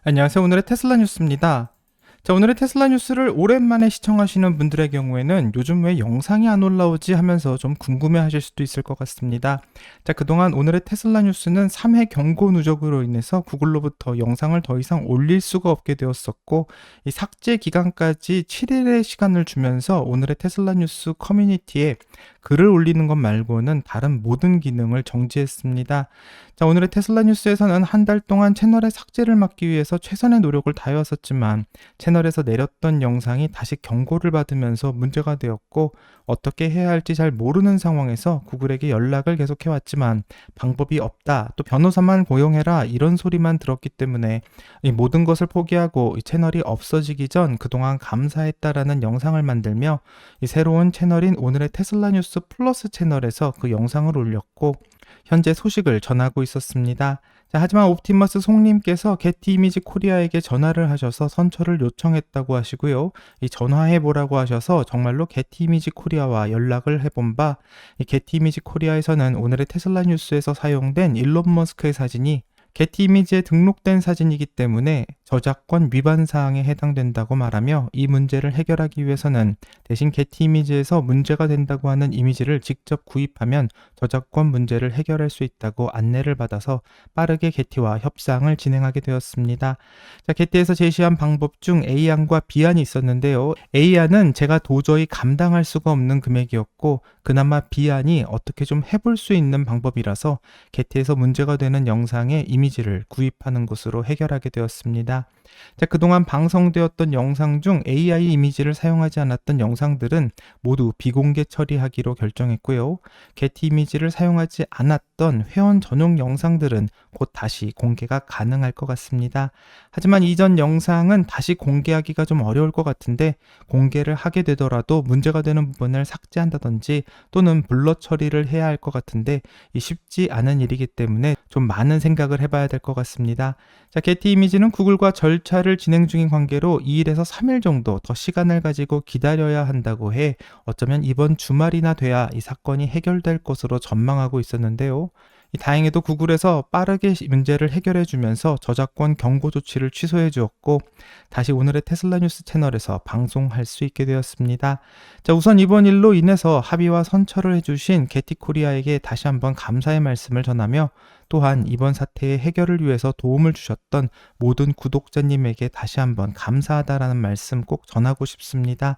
안녕하세요. 오늘의 테슬라 뉴스입니다. 자, 오늘의 테슬라 뉴스를 오랜만에 시청하시는 분들의 경우에는 요즘 왜 영상이 안 올라오지 하면서 좀 궁금해 하실 수도 있을 것 같습니다. 자, 그동안 오늘의 테슬라 뉴스는 3회 경고 누적으로 인해서 구글로부터 영상을 더 이상 올릴 수가 없게 되었었고, 이 삭제 기간까지 7일의 시간을 주면서 오늘의 테슬라 뉴스 커뮤니티에 글을 올리는 것 말고는 다른 모든 기능을 정지했습니다. 자, 오늘의 테슬라 뉴스에서는 한 달 동안 채널의 삭제를 막기 위해서 최선의 노력을 다해왔었지만 채널에서 내렸던 영상이 다시 경고를 받으면서 문제가 되었고, 어떻게 해야 할지 잘 모르는 상황에서 구글에게 연락을 계속해왔지만 방법이 없다, 또 변호사만 고용해라, 이런 소리만 들었기 때문에 이 모든 것을 포기하고 이 채널이 없어지기 전 그동안 감사했다라는 영상을 만들며 이 새로운 채널인 오늘의 테슬라 뉴스 플러스 채널에서 그 영상을 올렸고, 현재 소식을 전하고 있었습니다. 자, 하지만 옵티머스 송님께서 게티 이미지 코리아에게 전화를 하셔서 선처를 요청했다고 하시고요. 이 전화해보라고 하셔서 정말로 게티 이미지 코리아와 연락을 해본 바, 이 게티 이미지 코리아에서는 오늘의 테슬라 뉴스에서 사용된 일론 머스크의 사진이 게티 이미지에 등록된 사진이기 때문에 저작권 위반 사항에 해당된다고 말하며, 이 문제를 해결하기 위해서는 대신 게티 이미지에서 문제가 된다고 하는 이미지를 직접 구입하면 저작권 문제를 해결할 수 있다고 안내를 받아서 빠르게 게티와 협상을 진행하게 되었습니다. 자, 게티에서 제시한 방법 중 A안과 B안이 있었는데요. A안은 제가 도저히 감당할 수가 없는 금액이었고, 그나마 B안이 어떻게 좀 해볼 수 있는 방법이라서 게티에서 문제가 되는 영상의 이미지를 구입하는 것으로 해결하게 되었습니다. 자, 그동안 방송되었던 영상 중 AI 이미지를 사용하지 않았던 영상들은 모두 비공개 처리하기로 결정했고요. 게티 이미지를 사용하지 않았던 회원 전용 영상들은 곧 다시 공개가 가능할 것 같습니다. 하지만 이전 영상은 다시 공개하기가 좀 어려울 것 같은데, 공개를 하게 되더라도 문제가 되는 부분을 삭제한다든지 또는 블러 처리를 해야 할 것 같은데, 이 쉽지 않은 일이기 때문에 좀 많은 생각을 해봐야 될 것 같습니다. 자, 게티 이미지는 구글과 절차를 진행 중인 관계로 2일에서 3일 정도 더 시간을 가지고 기다려야 한다고 해 어쩌면 이번 주말이나 돼야 이 사건이 해결될 것으로 전망하고 있었는데요. 다행히도 구글에서 빠르게 문제를 해결해 주면서 저작권 경고 조치를 취소해 주었고, 다시 오늘의 테슬라 뉴스 채널에서 방송할 수 있게 되었습니다. 자, 우선 이번 일로 인해서 합의와 선처를 해주신 게티 코리아에게 다시 한번 감사의 말씀을 전하며, 또한 이번 사태의 해결을 위해서 도움을 주셨던 모든 구독자님에게 다시 한번 감사하다라는 말씀 꼭 전하고 싶습니다.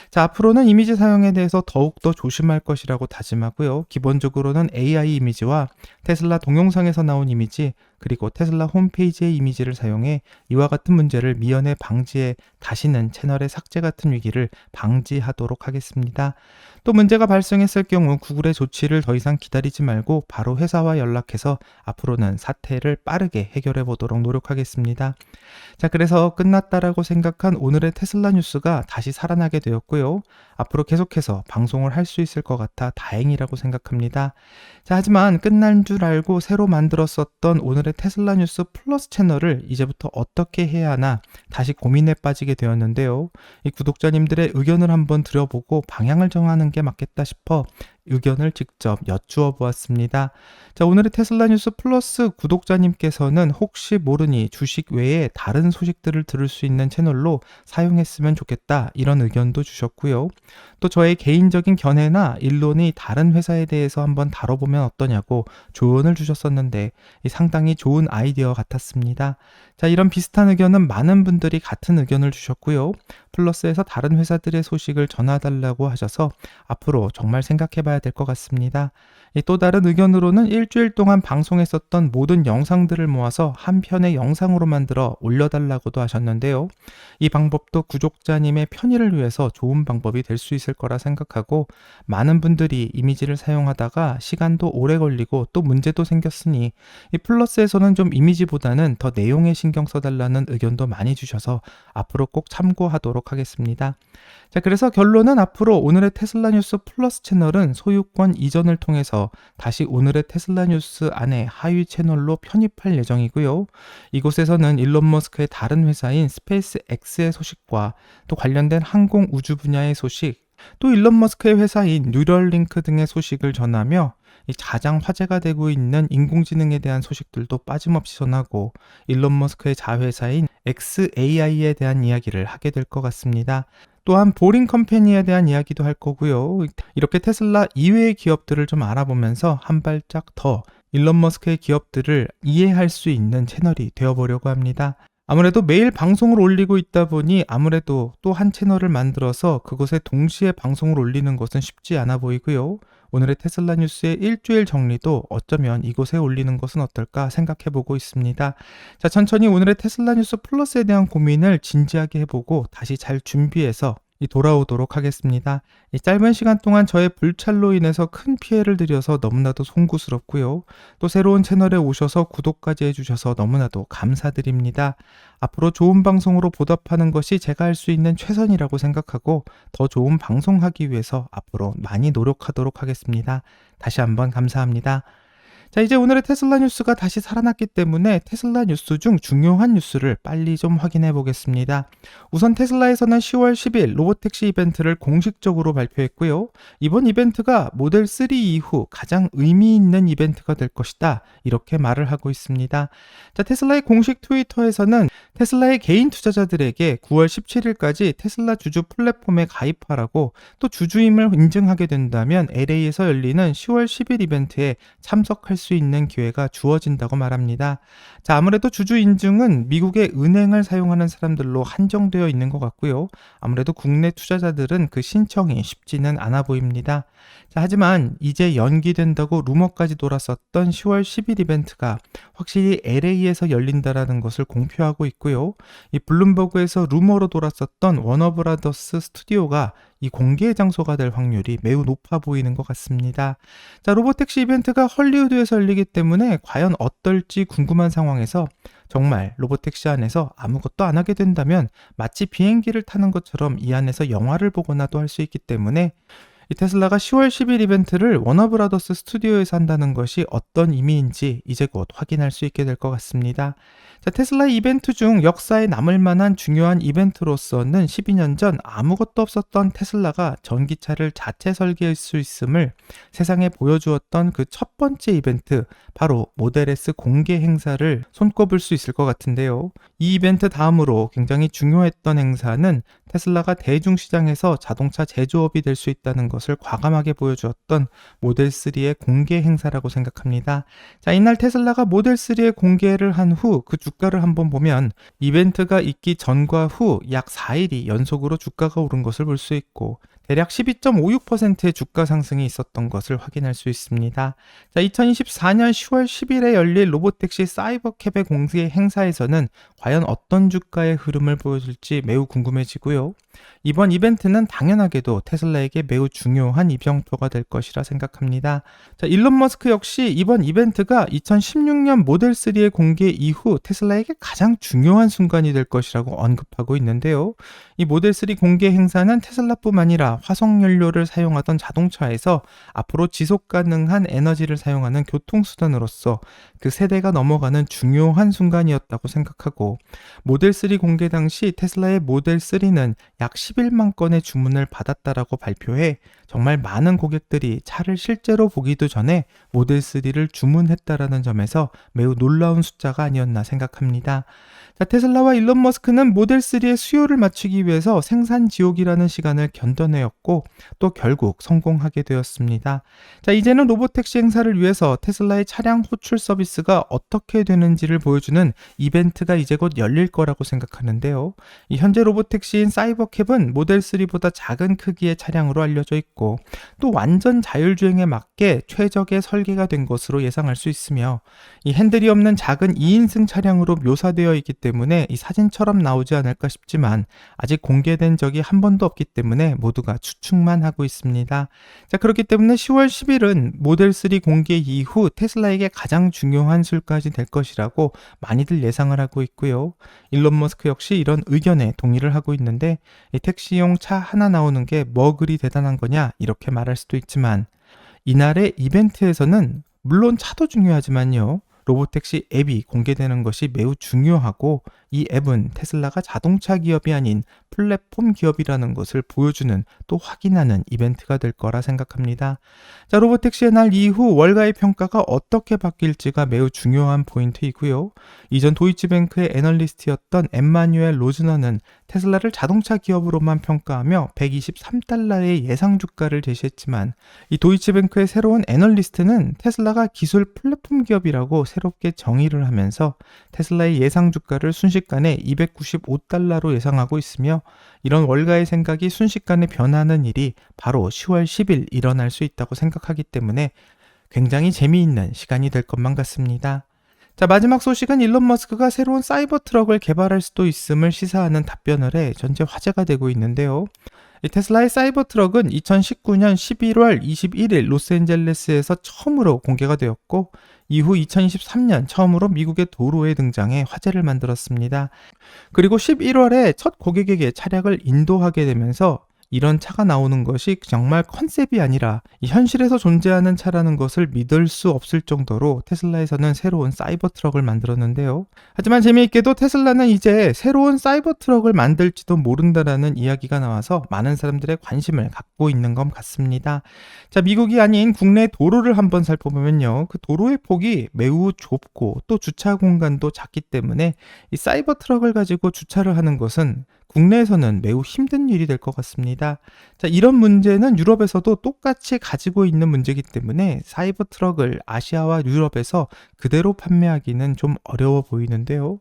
자, 앞으로는 이미지 사용에 대해서 더욱더 조심할 것이라고 다짐하고요. 기본적으로는 AI 이미지와 테슬라 동영상에서 나온 이미지, 그리고 테슬라 홈페이지의 이미지를 사용해 이와 같은 문제를 미연에 방지해 다시는 채널의 삭제 같은 위기를 방지하도록 하겠습니다. 또 문제가 발생했을 경우 구글의 조치를 더 이상 기다리지 말고 바로 회사와 연락해서 앞으로는 사태를 빠르게 해결해 보도록 노력하겠습니다. 자, 그래서 끝났다라고 생각한 오늘의 테슬라 뉴스가 다시 살아나게 되었고요. 앞으로 계속해서 방송을 할 수 있을 것 같아 다행이라고 생각합니다. 자, 하지만 끝난 줄 알고 새로 만들었었던 오늘의 테슬라 뉴스 플러스 채널을 이제부터 어떻게 해야 하나 다시 고민에 빠지게 되었는데요. 이 구독자님들의 의견을 한번 들어보고 방향을 정하는 게 맞겠다 싶어 의견을 직접 여쭈어 보았습니다. 자, 오늘의 테슬라 뉴스 플러스 구독자님께서는 혹시 모르니 주식 외에 다른 소식들을 들을 수 있는 채널로 사용했으면 좋겠다, 이런 의견도 주셨고요. 또 저의 개인적인 견해나 일론이 다른 회사에 대해서 한번 다뤄보면 어떠냐고 조언을 주셨었는데, 상당히 좋은 아이디어 같았습니다. 자, 이런 비슷한 의견은 많은 분들이 같은 의견을 주셨고요. 플러스에서 다른 회사들의 소식을 전해달라고 하셔서 앞으로 정말 생각해봐야 될 것 같습니다. 또 다른 의견으로는 일주일 동안 방송했었던 모든 영상들을 모아서 한 편의 영상으로 만들어 올려달라고도 하셨는데요. 이 방법도 구독자님의 편의를 위해서 좋은 방법이 될 수 있을 거라 생각하고, 많은 분들이 이미지를 사용하다가 시간도 오래 걸리고 또 문제도 생겼으니 이 플러스에서는 좀 이미지보다는 더 내용에 신경 써달라는 의견도 많이 주셔서 앞으로 꼭 참고하도록 하겠습니다. 자, 그래서 결론은 앞으로 오늘의 테슬라 뉴스 플러스 채널은 소유권 이전을 통해서 다시 오늘의 테슬라 뉴스 안에 하위 채널로 편입할 예정이고요. 이곳에서는 일론 머스크의 다른 회사인 스페이스 X의 소식과 또 관련된 항공 우주 분야의 소식, 또 일론 머스크의 회사인 뉴럴링크 등의 소식을 전하며 가장 화제가 되고 있는 인공지능에 대한 소식들도 빠짐없이 전하고, 일론 머스크의 자회사인 xAI에 대한 이야기를 하게 될 것 같습니다. 또한 보링 컴퍼니에 대한 이야기도 할 거고요. 이렇게 테슬라 이외의 기업들을 좀 알아보면서 한 발짝 더 일론 머스크의 기업들을 이해할 수 있는 채널이 되어보려고 합니다. 아무래도 매일 방송을 올리고 있다 보니 아무래도 또 한 채널을 만들어서 그곳에 동시에 방송을 올리는 것은 쉽지 않아 보이고요. 오늘의 테슬라 뉴스의 일주일 정리도 어쩌면 이곳에 올리는 것은 어떨까 생각해 보고 있습니다. 자, 천천히 오늘의 테슬라 뉴스 플러스에 대한 고민을 진지하게 해보고 다시 잘 준비해서 돌아오도록 하겠습니다. 이 짧은 시간 동안 저의 불찰로 인해서 큰 피해를 드려서 너무나도 송구스럽고요. 또 새로운 채널에 오셔서 구독까지 해주셔서 너무나도 감사드립니다. 앞으로 좋은 방송으로 보답하는 것이 제가 할 수 있는 최선이라고 생각하고 더 좋은 방송하기 위해서 앞으로 많이 노력하도록 하겠습니다. 다시 한번 감사합니다. 자, 이제 오늘의 테슬라 뉴스가 다시 살아났기 때문에 테슬라 뉴스 중 중요한 뉴스를 빨리 좀 확인해 보겠습니다. 우선 테슬라에서는 10월 10일 로보택시 이벤트를 공식적으로 발표했고요. 이번 이벤트가 모델 3 이후 가장 의미 있는 이벤트가 될 것이다. 이렇게 말을 하고 있습니다. 자, 테슬라의 공식 트위터에서는 테슬라의 개인 투자자들에게 9월 17일까지 테슬라 주주 플랫폼에 가입하라고 또 주주임을 인증하게 된다면 LA에서 열리는 10월 10일 이벤트에 참석할 수 있는 기회가 주어진다고 말합니다. 자, 아무래도 주주 인증은 미국의 은행을 사용하는 사람들로 한정되어 있는 것 같고요. 아무래도 국내 투자자들은 그 신청이 쉽지는 않아 보입니다. 자, 하지만 이제 연기된다고 루머까지 돌았었던 10월 10일 이벤트가 확실히 LA에서 열린다라는 것을 공표하고 있고요. 이 블룸버그에서 루머로 돌았었던 워너브라더스 스튜디오가 이 공개 장소가 될 확률이 매우 높아 보이는 것 같습니다. 자, 로보택시 이벤트가 헐리우드에서 열리기 때문에 과연 어떨지 궁금한 상황에서 정말 로보택시 안에서 아무것도 안 하게 된다면 마치 비행기를 타는 것처럼 이 안에서 영화를 보거나도 할 수 있기 때문에 이 테슬라가 10월 10일 이벤트를 워너브라더스 스튜디오에서 한다는 것이 어떤 의미인지 이제 곧 확인할 수 있게 될 것 같습니다. 자, 테슬라 이벤트 중 역사에 남을 만한 중요한 이벤트로서는 12년 전 아무것도 없었던 테슬라가 전기차를 자체 설계할 수 있음을 세상에 보여주었던 그 첫 번째 이벤트, 바로 모델 S 공개 행사를 손꼽을 수 있을 것 같은데요. 이 이벤트 다음으로 굉장히 중요했던 행사는 테슬라가 대중시장에서 자동차 제조업이 될 수 있다는 것을 과감하게 보여주었던 모델 3의 공개 행사라고 생각합니다. 자, 이날 테슬라가 모델 3의 공개를 한 후 그 주가를 한번 보면 이벤트가 있기 전과 후 약 4일이 연속으로 주가가 오른 것을 볼 수 있고 대략 12.56%의 주가 상승이 있었던 것을 확인할 수 있습니다. 자, 2024년 10월 10일에 열릴 로보택시 사이버캡의 공개 행사에서는 과연 어떤 주가의 흐름을 보여줄지 매우 궁금해지고요. 이번 이벤트는 당연하게도 테슬라에게 매우 중요한 이벤트가 될 것이라 생각합니다. 자, 일론 머스크 역시 이번 이벤트가 2016년 모델 3의 공개 이후 테슬라에게 가장 중요한 순간이 될 것이라고 언급하고 있는데요. 이 모델 3 공개 행사는 테슬라뿐만 아니라 화석 연료를 사용하던 자동차에서 앞으로 지속 가능한 에너지를 사용하는 교통수단으로서 그 세대가 넘어가는 중요한 순간이었다고 생각하고, 모델 3 공개 당시 테슬라의 모델 3는 약 11만 건의 주문을 받았다라고 발표해 정말 많은 고객들이 차를 실제로 보기도 전에 모델 3를 주문했다라는 점에서 매우 놀라운 숫자가 아니었나 생각합니다. 자, 테슬라와 일론 머스크는 모델 3의 수요를 맞추기 위해서 생산 지옥이라는 시간을 견뎌내었고 또 결국 성공하게 되었습니다. 자, 이제는 로보택시 행사를 위해서 테슬라의 차량 호출 서비스가 어떻게 되는지를 보여주는 이벤트가 이제 곧 열릴 거라고 생각하는데요. 이 현재 로보택시인 사이버캡은 모델 3보다 작은 크기의 차량으로 알려져 있고 또 완전 자율주행에 맞게 최적의 설계가 된 것으로 예상할 수 있으며, 이 핸들이 없는 작은 2인승 차량으로 묘사되어 있기 때문에 이 사진처럼 나오지 않을까 싶지만 아직 공개된 적이 한 번도 없기 때문에 모두가 추측만 하고 있습니다. 자, 그렇기 때문에 10월 10일은 모델 3 공개 이후 테슬라에게 가장 중요한 술까지 될 것이라고 많이들 예상을 하고 있고요. 일론 머스크 역시 이런 의견에 동의를 하고 있는데, 이 택시용 차 하나 나오는 게 뭐 그리 대단한 거냐 이렇게 말할 수도 있지만, 이날의 이벤트에서는 물론 차도 중요하지만요, 로보택시 앱이 공개되는 것이 매우 중요하고 이 앱은 테슬라가 자동차 기업이 아닌 플랫폼 기업이라는 것을 보여주는 또 확인하는 이벤트가 될 거라 생각합니다. 자, 로보택시의 날 이후 월가의 평가가 어떻게 바뀔지가 매우 중요한 포인트이고요. 이전 도이치뱅크의 애널리스트였던 엠마뉴엘 로즈너는 테슬라를 자동차 기업으로만 평가하며 123달러의 예상 주가를 제시했지만 이 도이치뱅크의 새로운 애널리스트는 테슬라가 기술 플랫폼 기업이라고 새롭게 정의를 하면서 테슬라의 예상 주가를 순식간에 295달러로 예상하고 있으며 이런 월가의 생각이 순식간에 변하는 일이 바로 10월 10일 일어날 수 있다고 생각하기 때문에 굉장히 재미있는 시간이 될 것만 같습니다. 자, 마지막 소식은 일론 머스크가 새로운 사이버 트럭을 개발할 수도 있음을 시사하는 답변을 해 전체 화제가 되고 있는데요. 이 테슬라의 사이버 트럭은 2019년 11월 21일 로스앤젤레스에서 처음으로 공개가 되었고 이후 2023년 처음으로 미국의 도로에 등장해 화제를 만들었습니다. 그리고 11월에 첫 고객에게 차량을 인도하게 되면서 이런 차가 나오는 것이 정말 컨셉이 아니라 현실에서 존재하는 차라는 것을 믿을 수 없을 정도로 테슬라에서는 새로운 사이버 트럭을 만들었는데요. 하지만 재미있게도 테슬라는 이제 새로운 사이버 트럭을 만들지도 모른다라는 이야기가 나와서 많은 사람들의 관심을 갖고 있는 것 같습니다. 자, 미국이 아닌 국내 도로를 한번 살펴보면요. 그 도로의 폭이 매우 좁고 또 주차 공간도 작기 때문에 이 사이버 트럭을 가지고 주차를 하는 것은 국내에서는 매우 힘든 일이 될 것 같습니다. 자, 이런 문제는 유럽에서도 똑같이 가지고 있는 문제이기 때문에 사이버 트럭을 아시아와 유럽에서 그대로 판매하기는 좀 어려워 보이는데요.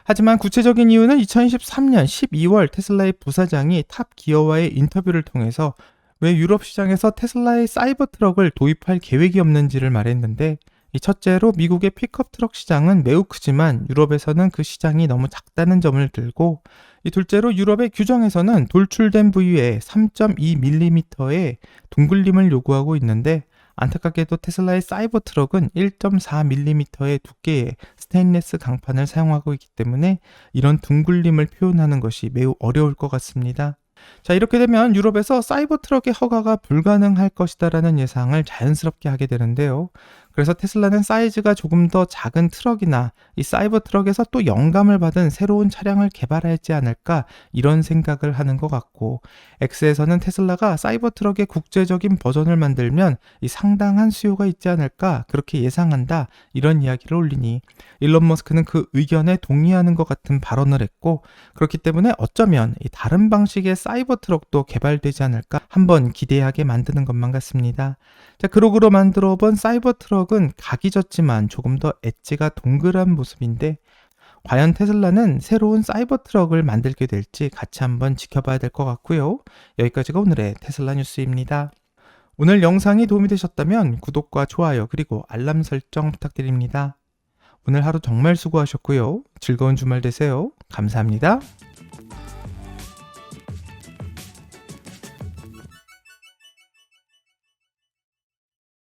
하지만 구체적인 이유는 2023년 12월 테슬라의 부사장이 탑 기어와의 인터뷰를 통해서 왜 유럽 시장에서 테슬라의 사이버 트럭을 도입할 계획이 없는지를 말했는데 이 첫째로 미국의 픽업 트럭 시장은 매우 크지만 유럽에서는 그 시장이 너무 작다는 점을 들고 이 둘째로 유럽의 규정에서는 돌출된 부위에 3.2mm의 둥글림을 요구하고 있는데 안타깝게도 테슬라의 사이버 트럭은 1.4mm의 두께의 스테인리스 강판을 사용하고 있기 때문에 이런 둥글림을 표현하는 것이 매우 어려울 것 같습니다. 자, 이렇게 되면 유럽에서 사이버 트럭의 허가가 불가능할 것이다라는 예상을 자연스럽게 하게 되는데요. 그래서 테슬라는 사이즈가 조금 더 작은 트럭이나 이 사이버 트럭에서 또 영감을 받은 새로운 차량을 개발하지 않을까 이런 생각을 하는 것 같고 X에서는 테슬라가 사이버 트럭의 국제적인 버전을 만들면 이 상당한 수요가 있지 않을까 그렇게 예상한다 이런 이야기를 올리니 일론 머스크는 그 의견에 동의하는 것 같은 발언을 했고 그렇기 때문에 어쩌면 이 다른 방식의 사이버 트럭도 개발되지 않을까 한번 기대하게 만드는 것만 같습니다. 자, 그룹으로 만들어 본 사이버 트럭은 각이 졌지만 조금 더 엣지가 동그란 모습인데 과연 테슬라는 새로운 사이버 트럭을 만들게 될지 같이 한번 지켜봐야 될 것 같고요. 여기까지가 오늘의 테슬라 뉴스입니다. 오늘 영상이 도움이 되셨다면 구독과 좋아요 그리고 알람 설정 부탁드립니다. 오늘 하루 정말 수고하셨고요. 즐거운 주말 되세요. 감사합니다.